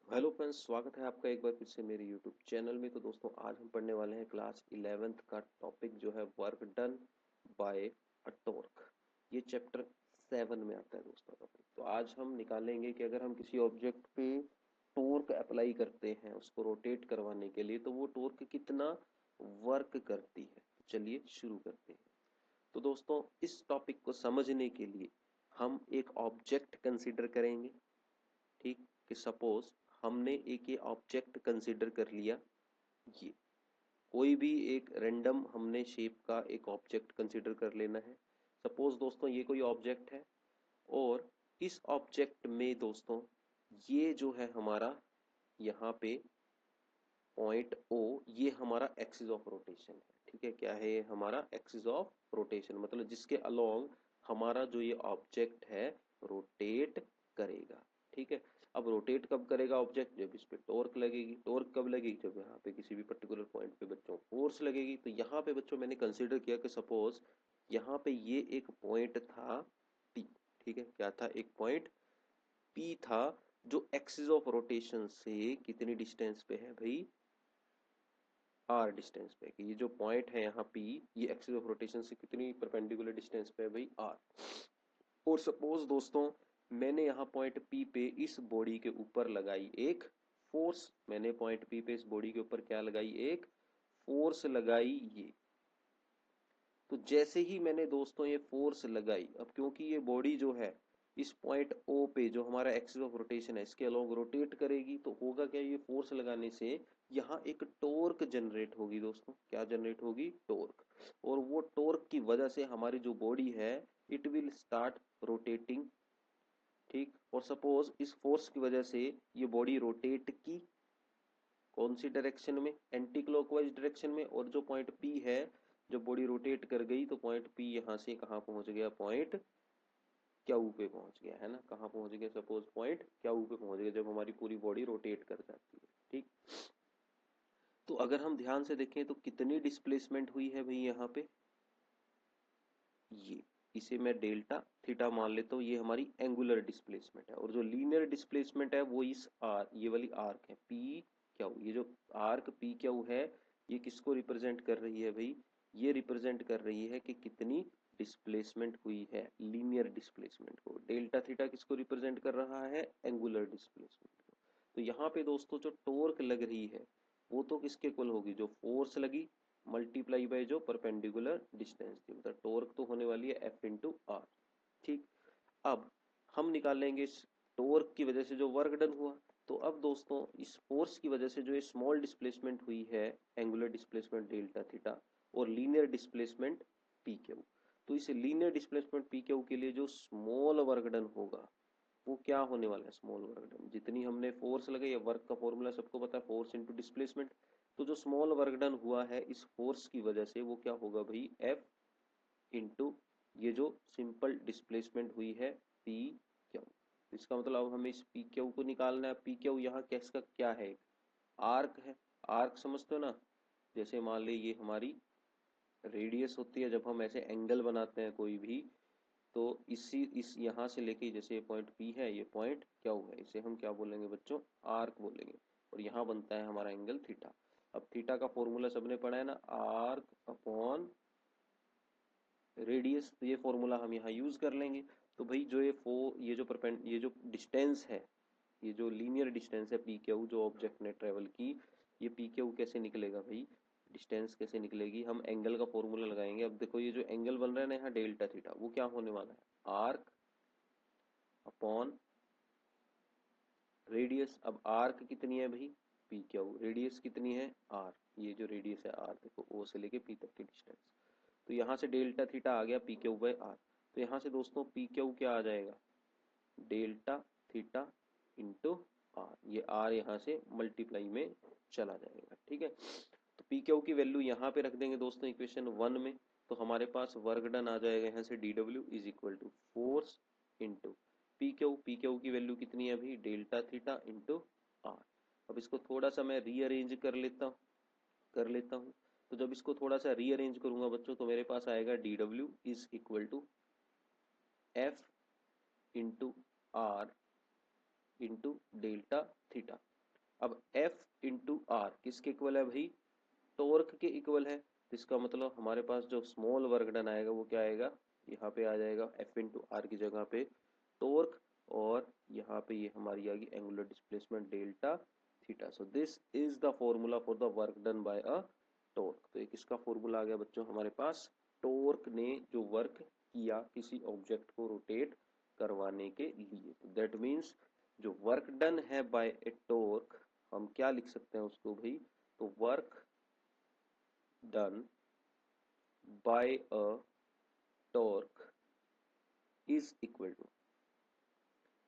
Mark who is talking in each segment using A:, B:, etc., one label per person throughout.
A: Hello friends, स्वागत है आपका एक बार फिर से मेरे यूट्यूब चैनल में। तो दोस्तों आज हम पढ़ने वाले हैं क्लास 11th का टॉपिक जो है work done by a torque. ये चैप्टर 7 में आता है दोस्तों टॉपिक। तो आज हम निकालेंगे कि अगर हम किसी ऑब्जेक्ट पे टॉर्क अप्लाई करते हैं उसको रोटेट करवाने के लिए तो वो टॉर्क कितना वर्क करती है। चलिए शुरू करते हैं। तो दोस्तों इस टॉपिक को समझने के लिए हम एक ऑब्जेक्ट कंसीडर करेंगे। ठीक, कि सपोज हमने एक ये ऑब्जेक्ट कंसीडर कर लिया। ये कोई भी एक रैंडम हमने शेप का एक ऑब्जेक्ट कंसीडर कर लेना है। सपोज दोस्तों ये कोई ऑब्जेक्ट है और इस ऑब्जेक्ट में दोस्तों ये जो है हमारा यहाँ पे पॉइंट ओ, ये हमारा एक्सिस ऑफ रोटेशन है। ठीक है, क्या है ये हमारा एक्सिस ऑफ रोटेशन, मतलब जिसके अलोंग हमारा जो ये ऑब्जेक्ट है रोटेट करेगा। ठीक है, अब रोटेट कब करेगा ऑब्जेक्ट, जब इस पे टॉर्क लगेगी। टॉर्क कब लगेगी, जब यहाँ पे किसी भी पर्टिकुलर पॉइंट पे बच्चों फोर्स लगेगी। तो यहाँ पे बच्चों मैंने कंसीडर किया कि सपोज यहाँ पे ये एक पॉइंट था पी। ठीक है, क्या था, एक पॉइंट पी था जो एक्सिस ऑफ रोटेशन से कितनी डिस्टेंस पे है भाई, आर डिस्टेंस पे। कि ये जो पॉइंट है यहाँ पी, ये एक्सिस ऑफ रोटेशन से कितनी परपेंडिकुलर डिस्टेंस पे है भाई, आर। और सपोज दोस्तों मैंने यहाँ पॉइंट पी पे इस बॉडी के ऊपर लगाई एक फोर्स। मैंने पॉइंट पी पे इस बॉडी के ऊपर क्या लगाई, एक फोर्स लगाई ये। तो जैसे ही मैंने दोस्तों ये फोर्स लगाई, अब क्योंकि ये बॉडी जो है इस पॉइंट ओ पे जो हमारा एक्सिस ऑफ रोटेशन है इसके अलोंग रोटेट करेगी, तो होगा क्या, ये फोर्स लगाने से यहाँ एक टॉर्क जनरेट होगी दोस्तों। क्या जनरेट होगी, टॉर्क। और वो टॉर्क की वजह से हमारी जो बॉडी है इट विल स्टार्ट रोटेटिंग। ठीक, और सपोज इस फोर्स की वजह से ये बॉडी रोटेट की कौन सी डायरेक्शन में, एंटी क्लॉकवाइज डायरेक्शन में। और जो पॉइंट पी है, जब बॉडी रोटेट कर गई तो पॉइंट पी यहाँ से कहाँ पहुंच गया, पॉइंट क्यू पे पहुंच गया है ना। कहाँ पहुंच गया, सपोज पॉइंट क्यू पे पहुंच गया जब हमारी पूरी बॉडी रोटेट कर जाती है। ठीक, तो अगर हम ध्यान से देखें तो कितनी डिस्प्लेसमेंट हुई है भाई यहाँ पे, ये, इसे मैं डेल्टा थीटा मान लेता हूँ, ये हमारी एंगुलर डिस्प्लेसमेंट है। और जो लीनियर डिस्प्लेसमेंट है वो इस आर, ये वाली आर्क है पी क्यू। ये जो आर्क पी क्यू है ये किसको रिप्रेजेंट कर रही है भाई, ये रिप्रेजेंट कर रही है कि कितनी डिस्प्लेसमेंट हुई है, लीनियर डिस्प्लेसमेंट को। डेल्टा थीटा किसको रिप्रेजेंट कर रहा है, एंगुलर डिस्प्लेसमेंट को। तो यहाँ पे दोस्तों जो टॉर्क लग रही है वो तो किसके इक्वल होगी, जो फोर्स लगी मल्टीप्लाई बाय जो परपेंडिकुलर डिस्टेंस थी, मतलब टॉर्क तो होने वाली है एफ इंटू आर। ठीक, अब हम निकालेंगे इस टॉर्क की वजह से जो वर्क डन हुआ। तो अब दोस्तों इस फोर्स की वजह से जो ये स्मॉल डिस्प्लेसमेंट हुई है, एंगुलर डिस्प्लेसमेंट डेल्टा थीटा, और लीनियर डिस्प्लेसमेंट पी क्यू। तो इस लीनियर डिस्प्लेसमेंट पी क्यू के लिए जो स्मॉल वर्क डन होगा वो क्या होने वाला है, स्मॉल वर्क डन। जितनी हमने फोर्स लगाई है, वर्क का फॉर्मूला सबको पता है, फोर्स इनटू डिस्प्लेसमेंट। तो जो स्मॉल वर्क डन हुआ है इस फोर्स की वजह से वो क्या होगा भाई, एफ इंटू ये जो सिंपल डिस्प्लेसमेंट हुई है पी क्यू। इसका मतलब अब हमें इस पी क्यू को निकालना है। पी क्यू यहाँ किसका क्या है, आर्क है। आर्क समझते हो ना, जैसे मान ली ये हमारी रेडियस होती है, जब हम ऐसे एंगल बनाते हैं कोई भी, तो इस यहाँ से लेके, जैसे ये पॉइंट पी है ये पॉइंट क्या हुआ है, इसे हम क्या बोलेंगे बच्चों, आर्क बोलेंगे। और यहाँ बनता है हमारा एंगल थीटा। अब थीटा का फॉर्मूला सबने पढ़ा है ना, आर्क अपॉन रेडियस। तो ये फॉर्मूला हम यहाँ यूज कर लेंगे। तो भाई जो ये जो डिस्टेंस है, ये जो लीनियर डिस्टेंस है पी क्यू, जो ऑब्जेक्ट ने ट्रेवल की, ये पी क्यू कैसे निकलेगा भाई, डिस्टेंस कैसे निकलेगी, हम एंगल का फॉर्मूला लगाएंगे। अब देखो ये जो एंगल बन रहा है ना यहाँ डेल्टा थीटा, वो क्या होने वाला है, आर्क अपॉन रेडियस। अब आर्क कितनी है भाई, पी क्यू, रेडियस कितनी है आर, ये जो रेडियस है आर, देखो ओ से लेके पी तक की डिस्टेंस। तो यहाँ से डेल्टा थीटा आ गया पी क्यू बाय आर। तो यहाँ से दोस्तों पी क्यू क्या आ जाएगा, डेल्टा थीटा इंटू आर। ये आर यहाँ से मल्टीप्लाई में चला जाएगा। ठीक है, तो पी क्यू की वैल्यू यहाँ पे रख देंगे दोस्तों इक्वेशन 1 में। तो हमारे पास वर्क डन आ जाएगा यहाँ से D W is equal to force into P Q. P Q की वैल्यू कितनी है अभी, डेल्टा थीटा इंटू आर। अब इसको थोड़ा सा मैं रीअरेंज कर लेता हूँ। तो जब इसको थोड़ा सा रीअरेंज करूंगा बच्चों तो मेरे पास आएगा D W is equal to F into R into delta theta. अब F इंटू आर किसके इक्वल है भाई? टॉर्क के इक्वल है। तो इसका मतलब हमारे पास जो स्मॉल वर्क डन आएगा वो क्या आएगा? यहाँ पे आ जाएगा F इंटू आर की जगह पे टॉर्क, और यहाँ पे ये हमारी आ गई angular displacement delta theta. So this is the formula for the work done by a torque. तो एक इसका फॉर्मूला आ गया बच्चों हमारे पास, टॉर्क ने जो वर्क किया किसी ऑब्जेक्ट को रोटेट करवाने के लिए। तो दैट मीन्स जो वर्क डन है बाय ए टॉर्क, हम क्या लिख सकते हैं उसको भाई? तो work done by a torque is equal to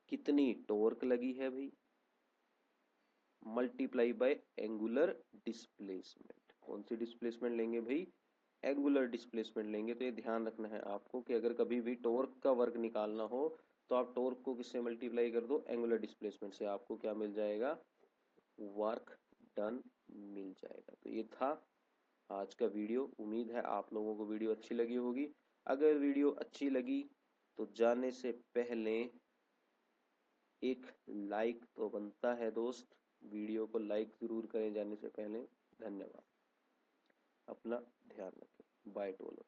A: कितनी टॉर्क लगी है भाई, मल्टीप्लाई बाय एंगुलर डिस्प्लेसमेंट। कौन सी डिस्प्लेसमेंट लेंगे भाई? एंगुलर डिस्प्लेसमेंट लेंगे। तो ये ध्यान रखना है आपको कि अगर कभी भी टॉर्क का वर्क निकालना हो तो आप टॉर्क को किससे मल्टीप्लाई कर दो? एंगुलर डिस्प्लेसमेंट से। आपको क्या मिल जाएगा? वर्क डन मिल जाएगा। तो ये था आज का वीडियो। उम्मीद है आप लोगों को वीडियो अच्छी लगी होगी। अगर वीडियो अच्छी लगी तो जाने से पहले एक लाइक तो बनता है दोस्त, वीडियो को लाइक जरूर करें जाने से पहले। धन्यवाद, अपना ध्यान रखें, बाय टोलो।